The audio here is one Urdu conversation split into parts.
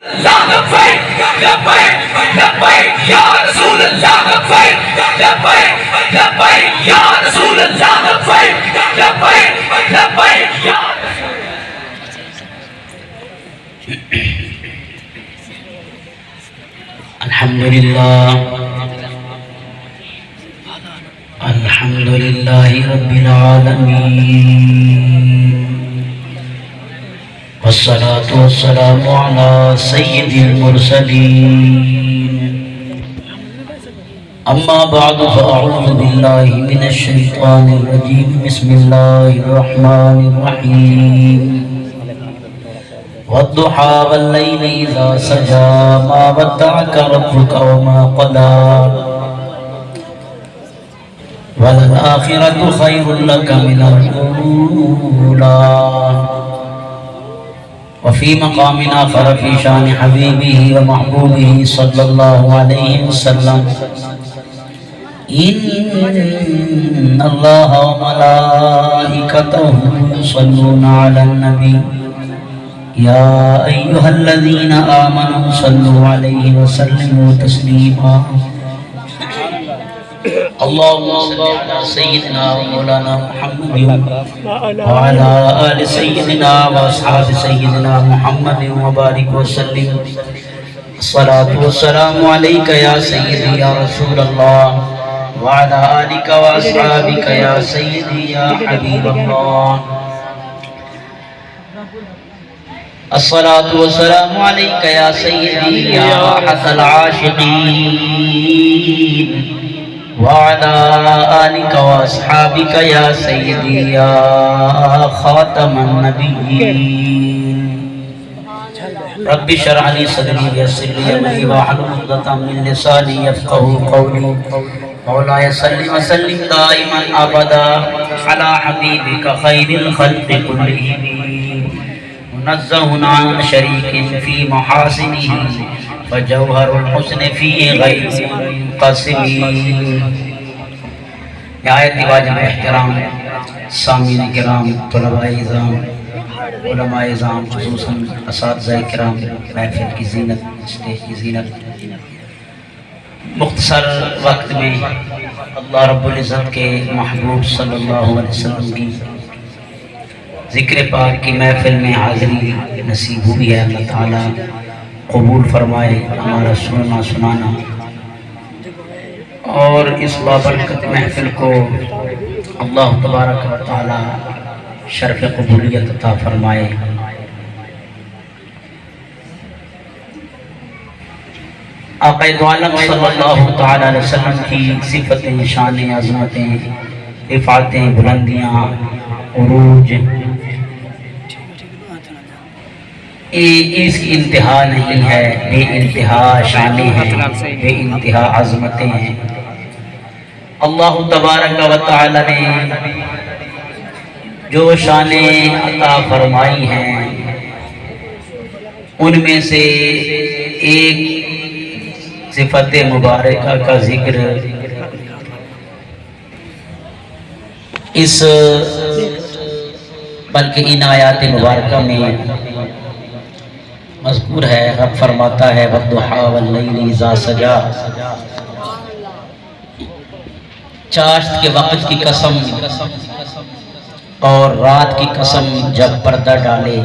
الحمد لله رب العالمين، والصلاة والسلام على سيد المرسلين. أما بعد فأعوذ بالله من الشيطان الرجيم. بسم الله الرحمن الرحيم. والضحى والليل إذا سجى ما ودعك ربك وما قلى وللآخرة خير لك من الأولى. وفي مقام آخر في شان حبيبه ومحبوبه صلى الله عليه وسلم: إن الله وملائكته يصلون على النبي يا أيها الذين آمنوا صلوا عليه وسلموا تسليما. اللهم صل على سيدنا ومولانا محمد وعلى آل سيدنا وأصحاب سيدنا محمد وبارك وسلم. الصلاة والسلام عليك يا سيدي يا رسول الله، وعلى آلك وأصحابك يا سيدي يا حبيب الله. الصلاة والسلام عليك يا سيدي يا راحة العاشقين، وعلى آلك وأصحابك يا سيدي يا خاتم النبيين. رب اشرح لي صدري ويسر لي أمري واحلل عقدة من لساني يفقهوا قولي. مولاي صل وسلم دائما أبدا على حبيبك خير الخلق كلهم، منزه عن شريك في محاسنه فجوهر الحسن فيه غير منقسم. نہایت واجب احترام سامعین کرام، طلباء اعظام، علماء اعظام، خصوصاً اساتذہ کرام، محفل کی زینت، اسٹیج کی زینت. مختصر وقت میں اللہ رب العزت کے محبوب صلی اللہ علیہ وسلم کی ذکر پاک کی محفل میں حاضری نصیب ہوئی ہے. اللہ تعالیٰ قبول فرمائے ہمارا سننا سنانا، اور اس بابرکت محفل کو اللہ تبارک و تعالیٰ شرف قبولیت عطا فرمائے. آقا دو عالم صلی اللہ تعالیٰ علیہ وسلم کی صفتیں، شانیں، عظمتیں، رفعتیں، بلندیاں، عروج، اس کی انتہا نہیں ہے. بے انتہا شانیں ہیں، بے انتہا عظمتیں ہیں. اللہ تبارک و تعالی نے جو شانیں عطا فرمائی ہیں ان میں سے ایک صفت مبارکہ کا ذکر اس بلکہ ان آیات مبارکہ میں مذکور ہے. رب فرماتا ہے: وَالضُّحَىٰ وَاللَّيْلِ إِذَا سَجَىٰ. چاشت کے وقت کی قسم اور رات کی قسم جب پردہ ڈالے.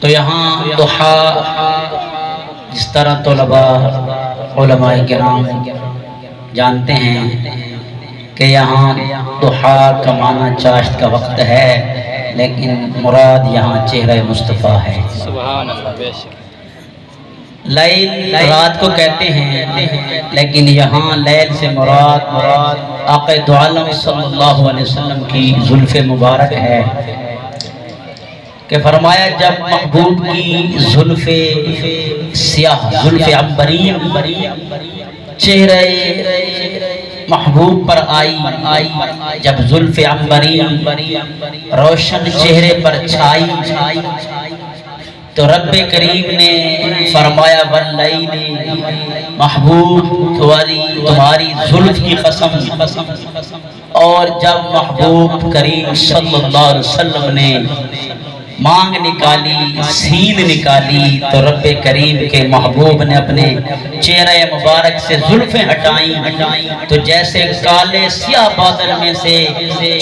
تو یہاں ضحیٰ جس طرح طلباء علماء کرام جانتے ہیں کہ یہاں ضحیٰ کا معنی چاشت کا وقت ہے، لیکن مراد یہاں چہرہ مصطفیٰ ہے. لیل رات کو کہتے ہیں، لیکن یہاں لیل سے مراد آقا دو عالم صلی اللہ علیہ وسلم کی زلف مبارک ہے کہ فرمایا جب محبوب کی زلف سیاہ، زلف عنبرین چہرہ محبوب پر آئی، جب زلف عنبرین روشن چہرے پر چھائی تو رب کریم نے فرمایا: واللیل، محبوب تمہاری زلف کی قسم. اور جب محبوب کریم صلی اللہ علیہ وسلم نے مانگ نکالی، سین نکالی تو رب کریم کے محبوب نے اپنے چہرہ مبارک سے زلفیں ہٹائیں تو جیسے کالے سیاہ بادل میں سے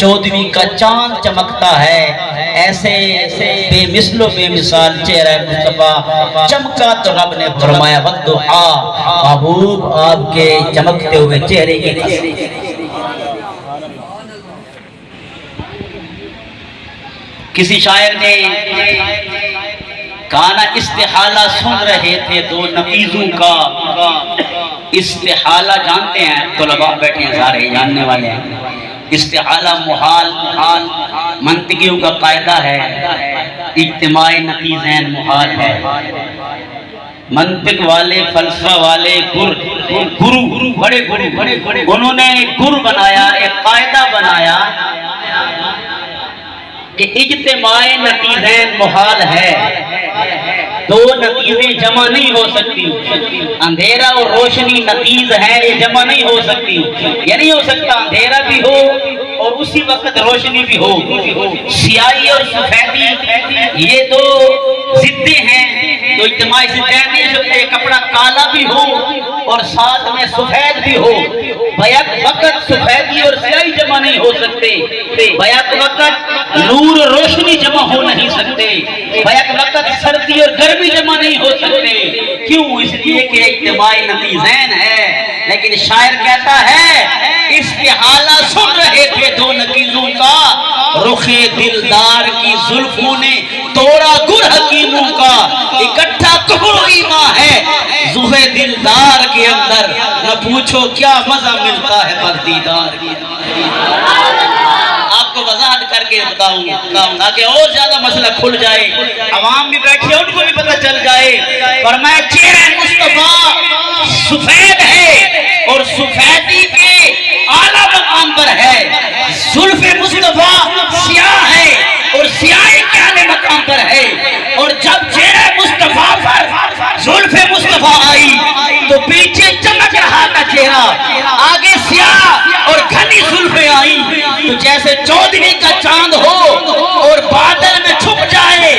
14ویں کا چاند چمکتا ہے، ایسے بے مثل و بے مثال چہرہ مصطفیٰ چمکا تو رب نے فرمایا والضحا، محبوب آپ کے چمکتے ہوئے چہرے کی قسم۔ کسی شاعر نے کہا نا استحالہ سن رہے تھے دو نقیزوں کا، استحالہ جانتے ہیں طلباء بیٹھے ہیں سارے جاننے والے ہیں، استحالہ محال منطقیوں کا قاعدہ ہے، اجتماع نقیزین محال ہے۔ منطق والے فلسفہ والے گرو بڑے گرو انہوں نے گر بنایا، ایک قاعدہ بنایا کہ اجتماع نقیزین محال ہے، دو نقیزیں جمع نہیں ہو سکتی، اندھیرا اور روشنی نقیز ہے، یہ جمع نہیں ہو سکتی، یہ نہیں ہو سکتا اندھیرا بھی ہو اور اسی وقت روشنی بھی ہو۔ سیاہی اور سفیدی یہ دو ضدیں ہیں تو اجتماع ضدیں نہیں ہو سکتے، کپڑا کالا بھی ہو اور ساتھ میں سفید بھی ہو، بیک وقت سفیدی اور سیاہی جمع نہیں ہو سکتے، بیک وقت نور اور روشنی جمع ہو نہیں سکتے، بیک وقت سردی اور گرمی جمع نہیں ہو سکتے۔ کیوں؟ اس لیے کہ اجتماع نقیزین ہے۔ لیکن شاعر کہتا ہے استحالہ سن رہے تھے دو نقیزوں کا، رخ دلدار کی زلفوں نے توڑا گر حکیموں کا، اکٹھا کفر و ایمان ہے زوہ دلدار کے اندر، نہ پوچھو کیا مزہ ملتا ہے پر دیدار کی۔ آپ کو وضاحت کر کے بتاؤں تاکہ اور زیادہ مسئلہ کھل جائے، عوام بھی بیٹھے ان کو بھی پتہ چل جائے۔ فرمایا چہرہ مصطفیٰ سفید ہے اور سفیدی کے اعلیٰ مقام پر ہے، زلف مصطفیٰ سیاہ ہے اور سیاہی کے اعلیٰ مقام پر ہے، اور جب چہرہ مصطفیٰ پر زلف مصطفیٰ آئی تو پیچھے چمک رہا تھا چہرہ، آگے سیاہ اور گھنی زلفیں آئیں تو جیسے 14ویں کا چاند ہو اور بادل میں چھپ جائے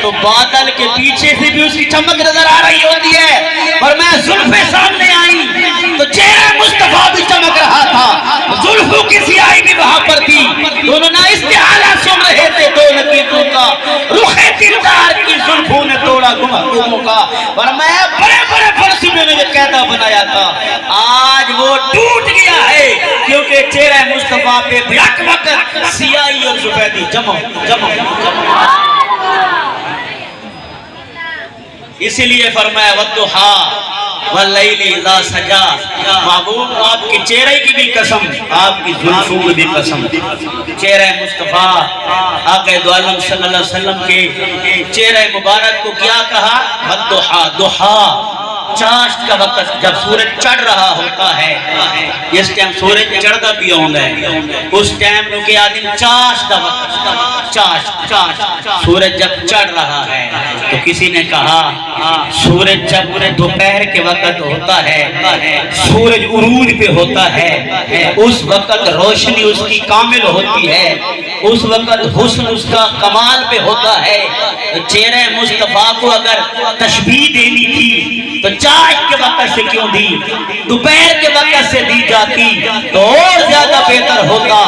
تو بادل کے پیچھے سے بھی اس کی چمک نظر آ رہی ہوتی ہے، اور میں زلفیں سامنے آئی تو چہرہ مصطفیٰ بھی چمک رہا تھا، زلفوں کی سیاہی بھی وہاں پر تھی، دونوں نہ استحالہ سن رہے تھے دو نقیزوں کا، رخ دلدار کی زلفوں نے توڑا گمہوں کا۔ فرمایا بڑے بڑے فلسفیوں نے یہ قاعدہ بنایا تھا، آج وہ ٹوٹ گیا ہے کیونکہ چہرہ مصطفیٰ پہ بیک وقت سیاہی اور سفیدی جمع۔ اسی لیے فرمایا والضحا واللیل اذا سجا، محبوب آپ کے چہرے کی بھی قسم، آپ کی زلفوں کی بھی قسم، چہرہ مصطفیٰ آقا دو عالم صلی اللہ علیہ وسلم کے چہرہ مبارک کو کیا کہا؟ والضحا، ضحا چاشت کا وقت جب سورج چڑھ رہا ہوتا ہے، اس ٹائم سورج چڑھتا بھی ہوگا، اس ٹائم کیونکہ آدم چاشت کا وقت، چاشت سورج جب چڑھ رہا ہے تو کسی نے کہا سورج جب دوپہر کے وقت ہوتا ہے، سورج عروج پہ ہوتا ہے، اس وقت روشنی اس کی کامل ہوتی ہے، اس وقت حسن اس کا کمال پہ ہوتا ہے۔ چہرہ مصطفیٰ کو اگر تشبیہ دینی تھی تو چاشت کے وقت سے کیوں دی؟ دوپہر کے وقت سے دی جاتی تو اور زیادہ بہتر ہوتا۔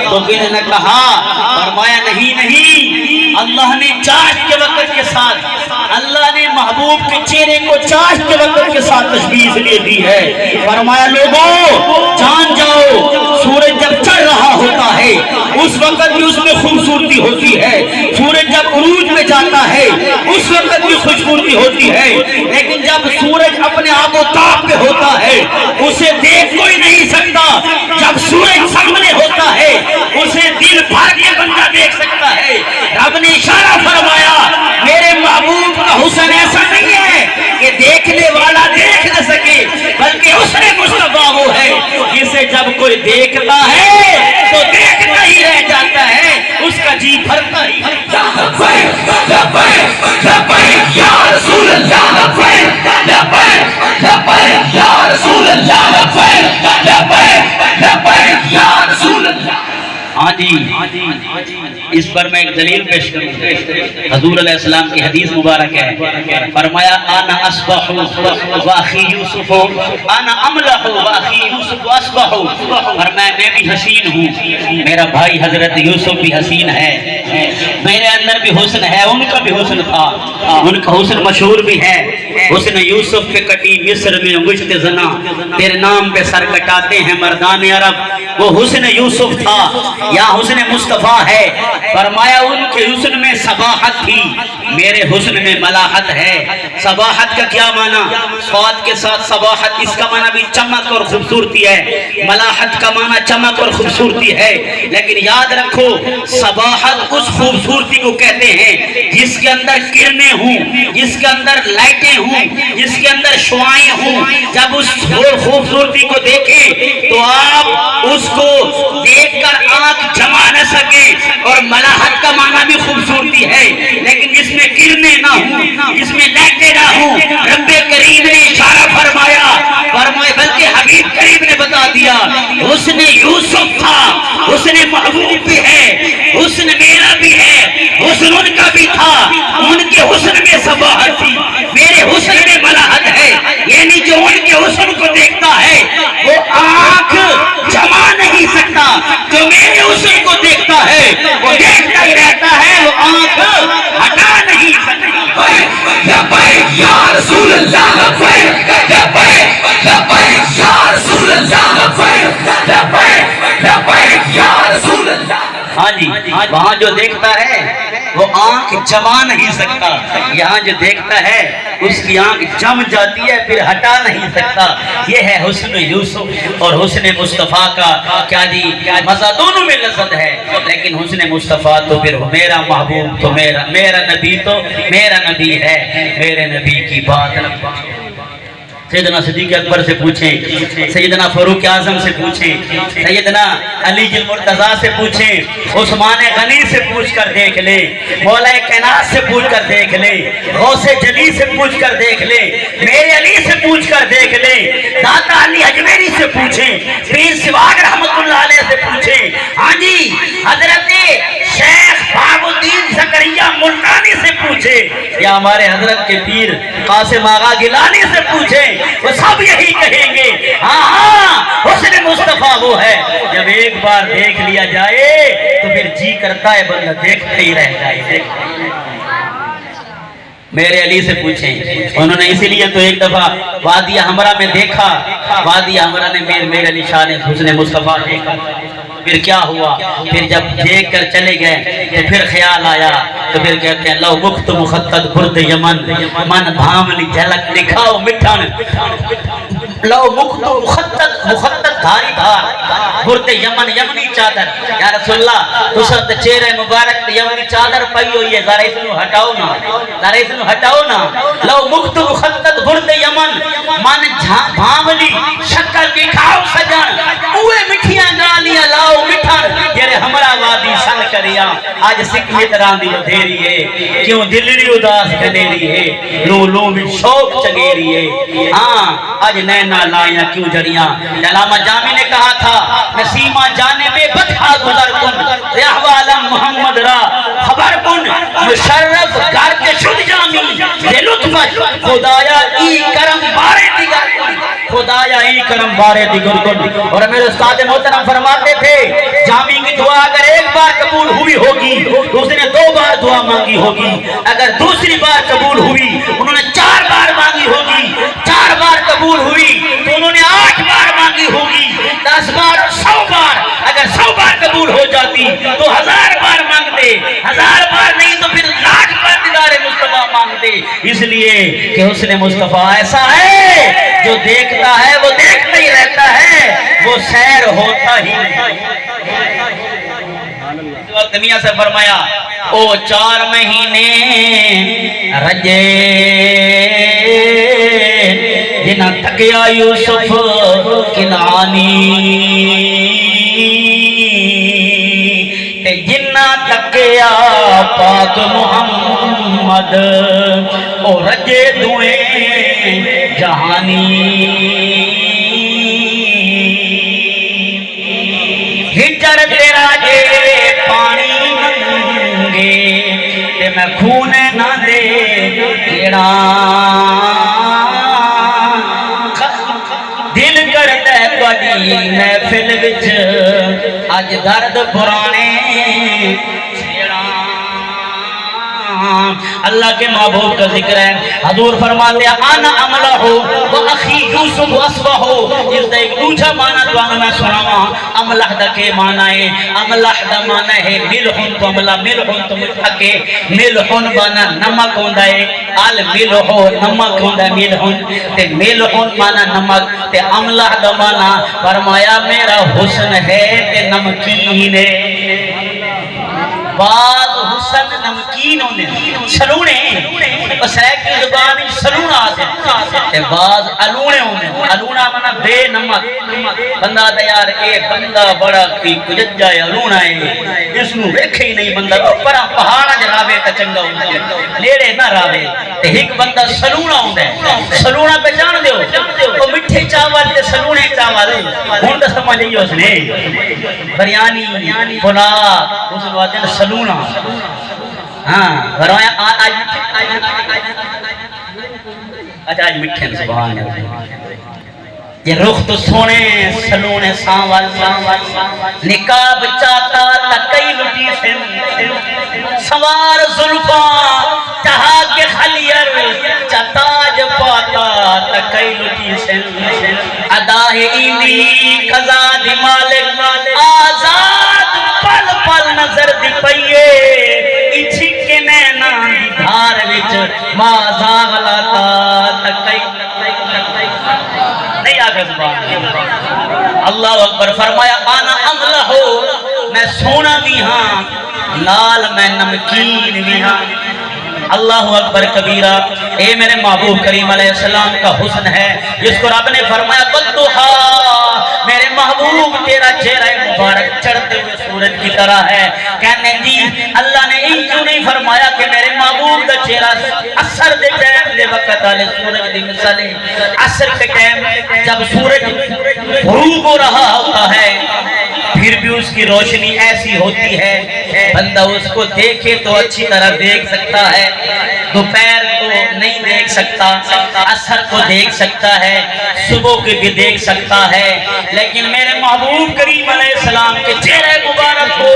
تو انہوں نے کہا، فرمایا نہیں، اللہ نے چاشت کے وقت کے ساتھ، اللہ نے محبوب کے چہرے کو چاشت کے وقت کے ساتھ تشبیہ سے لے دی ہے۔ فرمایا لوگوں جان جاؤ، سورج جب چڑھ رہا ہوتا ہے اس وقت بھی اس میں خوبصورتی ہوتی ہے، سورج جب عروج میں جاتا ہے اس وقت بھی خوبصورتی ہوتی ہے، لیکن جب سورج اپنے آب و تاب پہ ہوتا ہے اسے دیکھ کوئی نہیں سکتا، جب سورج سامنے ہوتا ہے اسے دل بھر کے بندہ دیکھ سکتا ہے۔ رب نے اشارہ فرمایا میرے محبوب کا حسن ایسا نہیں ہے کہ دیکھنے والا دیکھ نہ سکے، بلکہ حسن مصطفیٰ وہ ہے جسے جب کوئی دیکھتا ہے تو دیکھتا ہی رہ جاتا ہے، اس کا جی بھرتا ہی یا رسول اللہ، یا رسول اللہ، یا رسول اللہ۔ ہاں جی، اس پر میں ایک دلیل پیش کروں. حضور علیہ السلام کی حدیث مبارک ہے, فرمایا انا اصبح واخی یوسف انا املح واخی یوسف اصبح. فرمایا میں بھی حسین ہوں, میرا بھائی حضرت یوسف بھی حسین ہے, میرے اندر بھی حسن ہے, ان کا بھی حسن تھا, ان کا حسن مشہور بھی ہے. حسن یوسف پہ کٹی مصر میں مجھتے زنا, تیرے نام پہ سر کٹاتے ہیں مردان عرب. وہ حسن یوسف تھا یا حسن مصطفیٰ ہے. فرمایا ان کے حسن میں صباحت تھی, میرے حسن میں ملاحت ہے. صباحت کا کیا معنی؟ صاد کے ساتھ صباحت, اس کا معنی بھی چمک اور خوبصورتی ہے. ملاحت کا معنی چمک اور خوبصورتی ہے. لیکن یاد رکھو صباحت اس خوبصورتی کو کہتے ہیں جس کے اندر کرنیں ہوں, جس کے اندر لائٹیں ہوں, جس کے اندر شعائیں ہوں. جب اس خوبصورتی کو دیکھیں تو آپ اس کو دیکھ کر آنکھ جما نہ سکیں. اور ملاحت کا معنی بھی خوبصورتی ہے, لیکن جس میں کرنیں نہ ہوں, جس میں لائٹیں نہ ہوں. رب کریم نے اشارہ فرمایا, بلکہ حبیب کریم نے بتا دیا حسن یوسف تھا, حسن محبوب بھی ہے, حسن میرا بھی ہے, حسن ان کا بھی تھا. ان کے حسن میں صباحت تھی, میرے حسن میں ملاحت ہے. یعنی جو ان کے حسن کو دیکھتا ہے وہ آنکھ جما نہیں سکتا, جو میرے حسن کو دیکھتا ہے وہ دیکھتا ہی رہتا ہے, وہ آنکھ ہٹا نہیں سکتا. لبیک یا رسول اللہ, لبیک لبیک لبیک یا رسول اللہ, لبیک لبیک لبیک یا رسول اللہ. ہاں جی, وہاں جو دیکھتا ہے وہ آنکھ جما نہیں سکتا, یہاں جو دیکھتا ہے اس کی آنکھ جم جاتی ہے, پھر ہٹا نہیں سکتا. یہ ہے حسن یوسف اور حسن مصطفیٰ کا کیا جی مزہ, دونوں میں لذت ہے. لیکن حسن مصطفیٰ تو پھر میرا محبوب تو میرا نبی تو میرا نبی ہے, میرے نبی کی بات. سیدنا صدیق اکبر سے پوچھیں, سیدنا فاروق اعظم سے پوچھیں, سیدنا علی المرتضیٰ سے پوچھیں, عثمان غنی سے پوچھ کر دیکھ لیں, مولا کائنات سے پوچھ کر دیکھ لیں, غوث جلی سے پوچھ کر دیکھ لیں, میرے علی سے پوچھ کر دیکھ لیں, داتا علی اجمیری سے پوچھیں, پیر سواگ رحمت اللہ علیہ سے پوچھیں. ہاں جی, حضرت شیخ باب الدین زکریا ملتانی سے پوچھیں, یا ہمارے حضرت کے پیر قاسم آغا گیلانی سے پوچھیں, وہ سب یہی کہیں گے ہاں حسن مصطفیٰ وہ ہے جب ایک بار دیکھ لیا جائے تو پھر جی کرتا ہے بندہ دیکھتے ہی رہ جائے. میرے علی سے پوچھیں, انہوں نے اسی لیے تو ایک دفعہ وادی حمرہ میں دیکھا, وادی حمرہ نے میرے علی شاہ نے حسن مصطفیٰ دیکھا. پھر کیا ہوا, پھر جب دیکھ کر چلے گئے تو پھر خیال آیا, تو پھر کہتے ہیں لو مخت مخطط برد یمن من بھامنی جھلک دکھاؤ مٹھن. لو مخت مخطط دھاری دھار برد یمن یمنی چادر. یا رسول اللہ تو سب چہرے مبارک یمنی چادر پئی ہوئی ہے, ذرا اس نو ہٹاؤ نا, ذرا اس نو ہٹاؤ نا. لو مخت مخطط برد یمن من بھامنی شکل دکھاؤ سجن, اوے مٹھیاں گالیاں لاؤ مٹھن. جڑے ہمرا وادی سن کریا آج سکھ طرح دی ودھیری ہے, کیوں دلڑی اداس گنیری ہے, لو لو میں شوق چگیری ہے. ہاں آج نینا لائیاں کیوں جڑیاں. علامہ جامی نے کہا تھا نسیمہ جانے میں بدھا گزر کن, احوالم محمد را خبر کن, مشرف گھر کے شد جامی دے لطفت خدایا ای کرم بارے دیگر کن, خدایا ای کرم بارے دیگر کن. اور میرے استاد محترم فرماتے تھے جامی کی دعا اگر ایک بار قبول ہوئی ہوگی تو اس نے 2 بار دعا مانگی ہوگی, اگر دوسری بار قبول ہوئی انہوں نے 4 بار مانگی ہوگی, 4 بار قبول ہوئی تو انہوں نے 8 بار مانگی ہوگی, 10 بار 100 بار. اگر 100 بار قبول ہو جاتی تو 1000 بار مانگتے, 1000 بار نہیں تو پھر 1,00,000 بار دیدار مصطفیٰ مانگتے. اس لیے کہ حسن مصطفیٰ ایسا ہے جو دیکھتا ہے وہ دیکھتا ہی رہتا ہے, وہ سیر ہوتا ہی نہیں. دنیا سے فرمایا او 4 مہینے رجے جنہ تکیا یوسف کنعانی, جنہ تکیا پاک محمد او رجے دوئیں جہانی. ہجر تیرا جے پانی میں خون نہ دے کیڑا دل کرتا ہے بڑی محفل وچ اج درد پرانے اللہ کے محبوب کا ذکر ہے حضور فرماتے ہیں انا عملہ ہو و اخی یوسف اصبہ ہو اس دا ایک دوجہ معنی تو میں سناواں املح دا کے معنی ہے املح دا معنی ہے ملحن تو املہ ملحن تو مٹھکے ملحن بانا نمک ہوندا ہے آل ملحو نمک ہوندا ہے ملحن تے ملحن معنی نمک تے املح دا معنی فرمایا میرا حسن ہے تے نمکین ہے بعض حسن نمکین ہونے سلونے اسرائیل کی زبان سلونا آتے ہیں بعض علونے ہونے علونا منا بے نمک بندہ دا یار اے بندہ بڑا کی کجت جائے علونا ہے جس نو ویکھے ہی نہیں بندہ پرا پہاڑا جراوے تا چنگا ہونے لیڑے نہ راوے تے ایک بندہ سلونا ہونے سلونا پہ جان دیو وہ مٹھے چاول تے سلونے چاول ہون دا سمجھ جائیو اس نے بریانی پلا اس نوازن سلونا ہاں فرمایا آج مٹھے زبان ہے یہ رخ تو سونے سلونے سانوال نکاب چاہتا تکئی لٹی سے سوار ظلفاں چاہا کے خلیر چتاج پاتا تکئی لٹی سے اداہ اینی قضا دی مالک آزاد پل پل نظر دی پئیے اچھی کے نینا دی دھار وچ مازا غلاتا تکئی نہیں آگے زبان اللہ اکبر فرمایا آنا عملہ ہو میں سونا بھی ہاں لال میں نمکین بھی ہاں اللہ اکبر کبیرہ اے میرے محبوب کریم علیہ السلام کا حسن ہے جس کو رب نے فرمایا بدوہا میرے محبوب تیرا چہرہ مبارک چڑھتے ہوئے سورج کی طرح ہے کہنے جی اللہ نے ان کیوں نہیں فرمایا کہ میرے محبوب کا چہرہ اثر دے ٹائم دے وقت آلے سورج دی مثالیں اثر کے ٹائم جب سورج غروب ہو رہا ہوتا ہے پھر بھی اس کی روشنی ایسی ہوتی ہے بندہ اس کو دیکھے تو اچھی طرح دیکھ سکتا ہے دوپہر کو نہیں دیکھ سکتا عصر کو دیکھ سکتا ہے صبح کو بھی دیکھ سکتا ہے لیکن میرے محبوب کریم علیہ السلام کے چہرے مبارک کو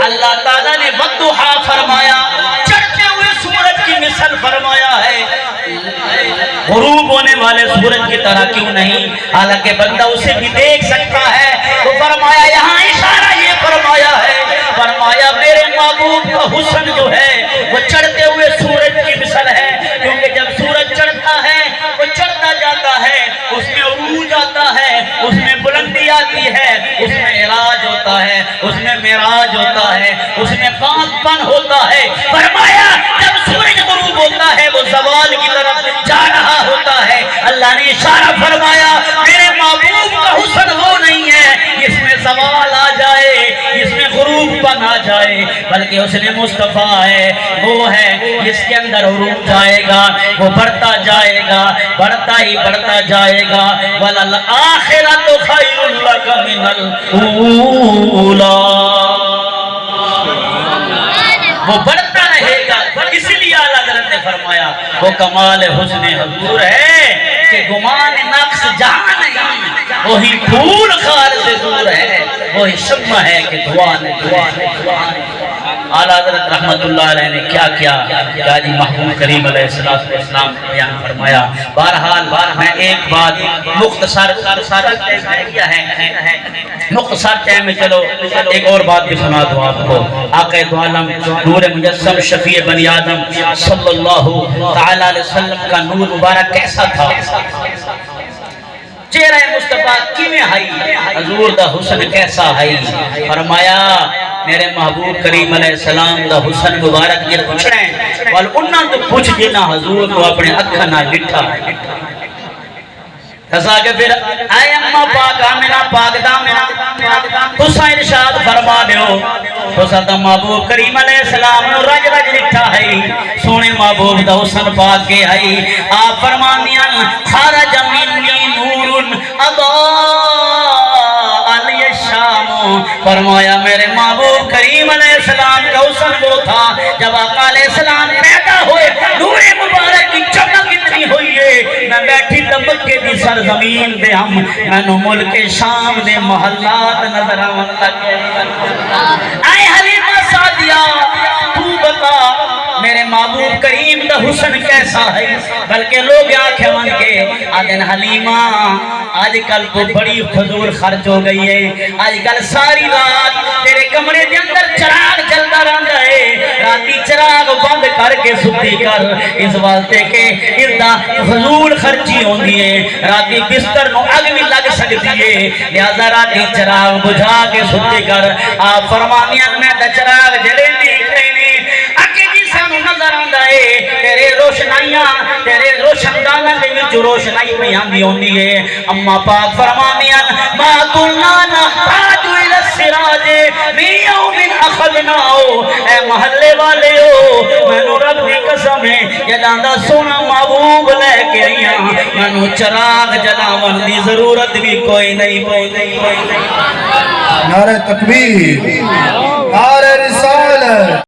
اللہ تعالیٰ نے وضحا فرمایا چڑھتے ہوئے سورج کی مثل فرمایا ہے غروب ہونے والے سورج کی طرح کیوں نہیں حالانکہ بندہ اسے بھی دیکھ سکتا ہے تو فرمایا یہاں اشارہ یہ فرمایا ہے فرمایا میرے محبوب کا حسن جو ہے وہ چڑھتے ہوئے سورج کی مثل ہے کیونکہ جب سورج چڑھتا ہے وہ چڑھتا جاتا ہے اس میں عروج آتا ہے اس میں بلندی آتی ہے اس میں عراج ہوتا ہے اس میں معراج ہوتا ہے اس میں پاک پن ہوتا ہے فرمایا جب سورج غروب ہوتا ہے وہ زوال کی طرف جا رہا ہوتا ہے اللہ نے اشارہ فرمایا میرے محبوب کا حسن وہ نہیں ہے اس میں زوال آ جائے اس میں غروب پن آ جائے بلکہ اس نے مصطفیٰ ہے وہ ہے جس کے اندر عروج جائے گا وہ بڑھتا جائے گا بڑھتا ہی بڑھتا جائے گا وَلَلْآخِرَةُ خَيْرٌ لَكَ مِنَ الْأُولَى وہ بڑھتا رہے گا اس لیے اعلیٰ حضرت نے فرمایا وہ کمال حسن حضور ہے کہ گمان نقص جہاں نہیں وہی پھول خار سے دور ہے وہی شمع ہے کہ دعا نے اعلیٰ حضرت رحمت اللہ علیہ نے کیا کیا جی محبوب کریم علیہ السلام نے بیان فرمایا بہرحال میں ایک بات مختصر ٹائم میں چلو ایک اور بات بھی سنا دوں آپ کو آقا دو عالم نور مجسم شفیع بنی آدم صلی اللہ تعالی علیہ وسلم کا نور مبارک کیسا تھا چہرہ مصطفیٰ کیویں ہائی حضور دا حسن کیسا ہائی فرمایا میرے محبوب کریم علیہ السلام دا حسن مبارک یہ پوچھ رہے ہیں وال انہاں تو پوچھ جنا حضور کو اپنے اکھا نہ لٹھا کسا کہ پھر اے اماں پاک آمنہ پاک دامنہ تسا ارشاد فرما دیو تسا دا محبوب کریم علیہ السلام نو رج رج لٹھا ہے سونے محبوب دا حسن پاک کے ہے آپ فرمانیاں خارج منی نور اضاء علی الشام فرمایا میرے محبوب کریم علیہ السلام کا حسن وہ تھا جب آقا علیہ السلام پیدا ہوئے نور مبارک کی چمک اتنی ہوئی ہے میں بیٹھی مکے دی سرزمین دے ہم میں نو ملک شام دے محلات نظر آون لگے اے حلیمہ سعدیہ تو بتا میرے محبوب کریم دا حسن کیسا ہے بلکہ لوگ آنکھیں من کے آدن حلیمہ آج کل تو بڑی فضول خرچ ہو گئی ہے آج کل ساری رات تیرے کمرے دے اندر چراغ جلدا رہندا ہے راتی چراغ بند کر کے ستی کر اس واسطے کہ اتنا فضول خرچی ہوندی ہے راتی بستر نو اگ بھی لگ سکتی ہے لہذا راتی چراغ بجھا کے ستی کر آپ فرمانیاں میں دا چراغ جلے دی نظر آندا ہے تیرے روشنائیاں تیرے روشندانہ دے وچ روشنائی میں آندی ہوندی ہے اما پاک فرمانیاں ما کنا نحتاج الى السراج من یوم اخذناہو اے محلے والے ہو میں نو رب دی قسم ہے جداں دا سونا محبوب لے کے آئیاں میں نو چراغ جلاون دی ضرورت بھی کوئی نہیں نعرہ تکبیر نعرہ رسالت